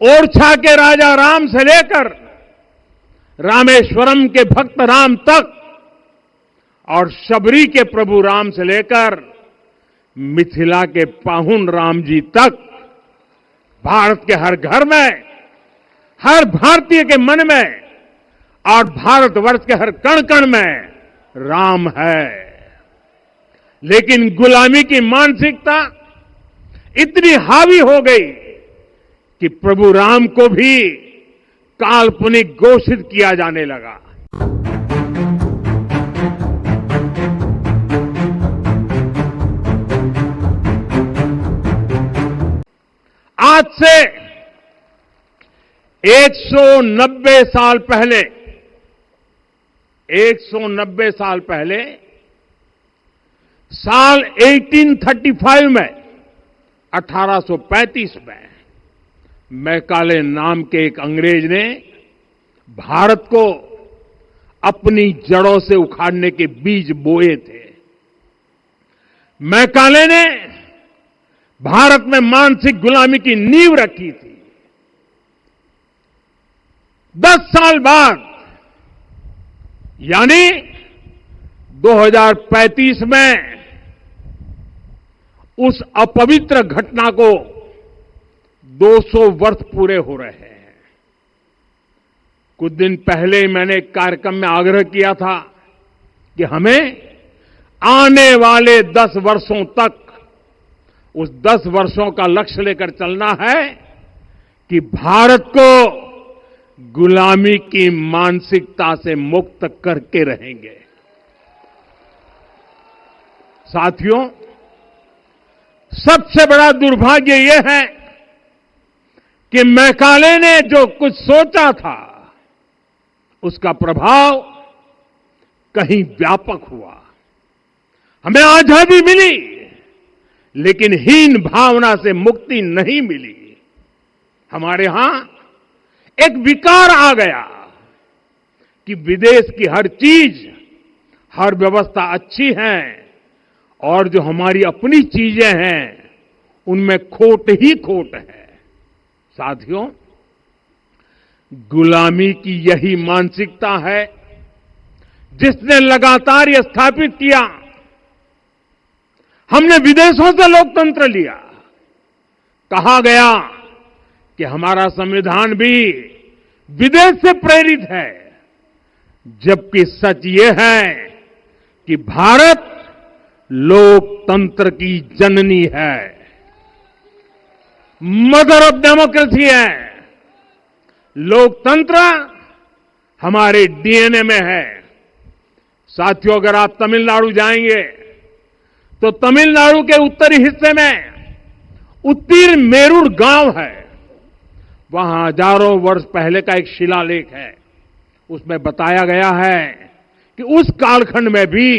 ओरछा के राजा राम से लेकर रामेश्वरम के भक्त राम तक और शबरी के प्रभु राम से लेकर मिथिला के पाहुन राम जी तक भारत के हर घर में, हर भारतीय के मन में और भारतवर्ष के हर कण कण में राम है। लेकिन गुलामी की मानसिकता इतनी हावी हो गई कि प्रभु राम को भी काल्पनिक घोषित किया जाने लगा। आज से 190 साल पहले 190 साल पहले साल 1835 में 1835 में मैकाले नाम के एक अंग्रेज ने भारत को अपनी जड़ों से उखाड़ने के बीज बोए थे। मैकाले ने भारत में मानसिक गुलामी की नींव रखी थी। 10 साल बाद यानी 2035 में उस अपवित्र घटना को 200 वर्ष पूरे हो रहे हैं। कुछ दिन पहले मैंने एक कार्यक्रम में आग्रह किया था कि हमें आने वाले 10 वर्षों तक उस 10 वर्षों का लक्ष्य लेकर चलना है कि भारत को गुलामी की मानसिकता से मुक्त करके रहेंगे। साथियों, सबसे बड़ा दुर्भाग्य यह है कि मैकाले ने जो कुछ सोचा था उसका प्रभाव कहीं व्यापक हुआ। हमें आजादी मिली लेकिन हीन भावना से मुक्ति नहीं मिली। हमारे यहां एक विकार आ गया कि विदेश की हर चीज, हर व्यवस्था अच्छी है और जो हमारी अपनी चीजें हैं उनमें खोट ही खोट है। साथियों, गुलामी की यही मानसिकता है जिसने लगातार यह स्थापित किया। हमने विदेशों से लोकतंत्र लिया। कहा गया कि हमारा संविधान भी विदेश से प्रेरित है, जबकि सच ये है कि भारत लोकतंत्र की जननी है, मदर ऑफ डेमोक्रेसी है। लोकतंत्र हमारे डीएनए में है। साथियों, अगर आप तमिलनाडु जाएंगे तो तमिलनाडु के उत्तरी हिस्से में उत्तीर मेरूर गांव है। वहां हजारों वर्ष पहले का एक शिलालेख है। उसमें बताया गया है कि उस कालखंड में भी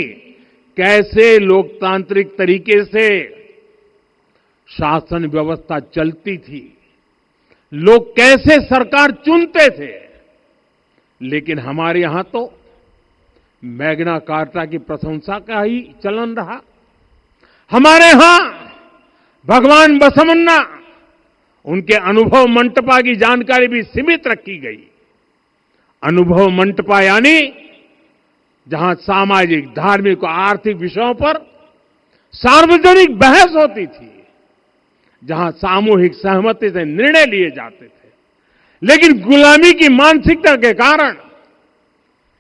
कैसे लोकतांत्रिक तरीके से शासन व्यवस्था चलती थी, लोग कैसे सरकार चुनते थे। लेकिन हमारे यहां तो मैग्ना कार्टा की प्रशंसा का ही चलन रहा। हमारे यहां भगवान बसवन्ना, उनके अनुभव मंटपा की जानकारी भी सीमित रखी गई। अनुभव मंटपा यानी जहां सामाजिक, धार्मिक और आर्थिक विषयों पर सार्वजनिक बहस होती थी, जहां सामूहिक सहमति से निर्णय लिए जाते थे। लेकिन गुलामी की मानसिकता के कारण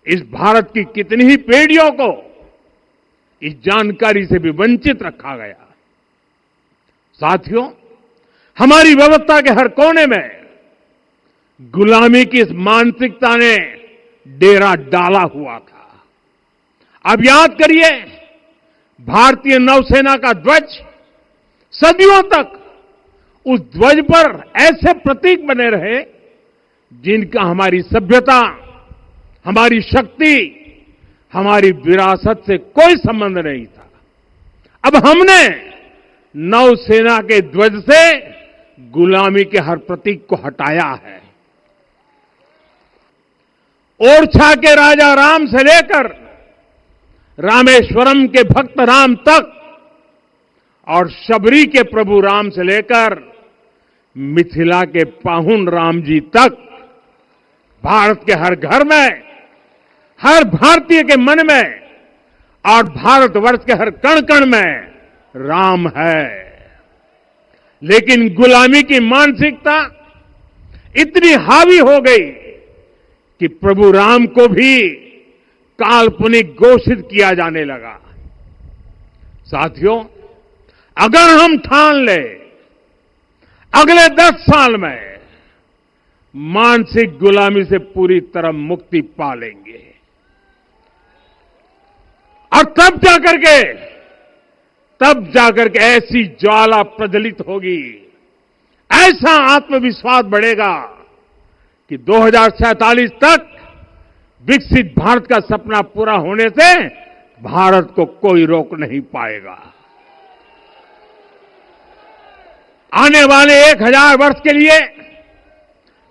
इस भारत की कितनी ही पीढ़ियों को इस जानकारी से भी वंचित रखा गया। साथियों, हमारी व्यवस्था के हर कोने में गुलामी की इस मानसिकता ने डेरा डाला हुआ था। अब याद करिए, भारतीय नौसेना का ध्वज सदियों तक उस ध्वज पर ऐसे प्रतीक बने रहे जिनका हमारी सभ्यता, हमारी शक्ति, हमारी विरासत से कोई संबंध नहीं था। अब हमने नौसेना के ध्वज से गुलामी के हर प्रतीक को हटाया है। ओरछा के राजा राम से लेकर रामेश्वरम के भक्त राम तक और शबरी के प्रभु राम से लेकर मिथिला के पाहुन राम जी तक भारत के हर घर में, हर भारतीय के मन में और भारतवर्ष के हर कण कण में राम है। लेकिन गुलामी की मानसिकता इतनी हावी हो गई कि प्रभु राम को भी काल्पनिक घोषित किया जाने लगा। साथियों, अगर हम ठान लें अगले 10 साल में मानसिक गुलामी से पूरी तरह मुक्ति पा लेंगे और तब जाकर के ऐसी ज्वाला प्रज्वलित होगी, ऐसा आत्मविश्वास बढ़ेगा कि 2047 तक विकसित भारत का सपना पूरा होने से भारत को कोई रोक नहीं पाएगा। आने वाले 1000 वर्ष के लिए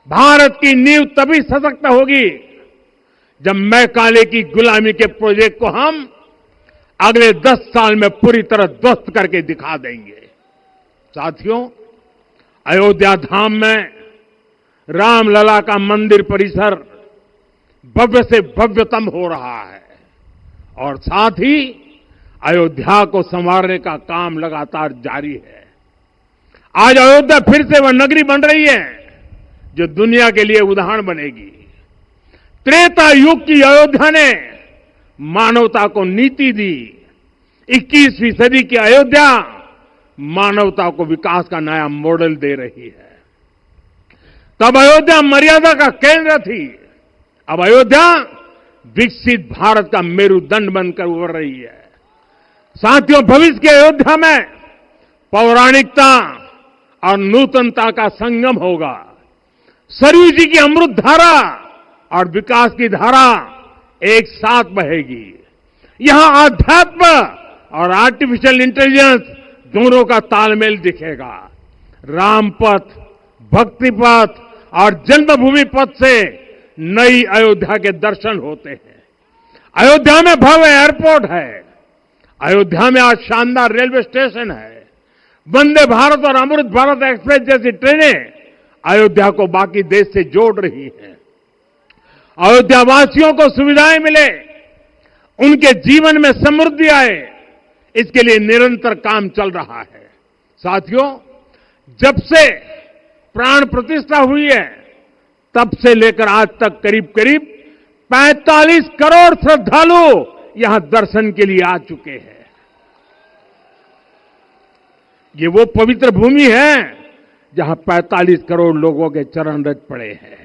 भारत की नींव तभी सशक्त होगी जब मैकाले की गुलामी के प्रोजेक्ट को हम अगले 10 साल में पूरी तरह ध्वस्त करके दिखा देंगे। साथियों, अयोध्या धाम में रामलला का मंदिर परिसर भव्य से भव्यतम हो रहा है और साथ ही अयोध्या को संवारने का काम लगातार जारी है। आज अयोध्या फिर से वह नगरी बन रही है जो दुनिया के लिए उदाहरण बनेगी। त्रेता युग की अयोध्या ने मानवता को नीति दी। 21वीं सदी की अयोध्या मानवता को विकास का नया मॉडल दे रही है। तब अयोध्या मर्यादा का केंद्र थी, अब अयोध्या विकसित भारत का मेरुदंड बनकर उभर रही है। साथियों, भविष्य की अयोध्या में पौराणिकता और नूतनता का संगम होगा। सरयू जी की अमृत धारा और विकास की धारा एक साथ बहेगी। यहां आध्यात्म और आर्टिफिशियल इंटेलिजेंस दोनों का तालमेल दिखेगा। राम पथ, भक्ति पथ और जन्मभूमि पथ से नई अयोध्या के दर्शन होते हैं। अयोध्या में भव्य एयरपोर्ट है। अयोध्या में आज शानदार रेलवे स्टेशन है। वंदे भारत और अमृत भारत एक्सप्रेस जैसी ट्रेनें अयोध्या को बाकी देश से जोड़ रही हैं। अयोध्या वासियों को सुविधाएं मिले, उनके जीवन में समृद्धि आए, इसके लिए निरंतर काम चल रहा है। साथियों, जब से प्राण प्रतिष्ठा हुई है तब से लेकर आज तक करीब 45 करोड़ श्रद्धालु यहां दर्शन के लिए आ चुके हैं। ये वो पवित्र भूमि है जहां 45 करोड़ लोगों के चरण रज पड़े हैं।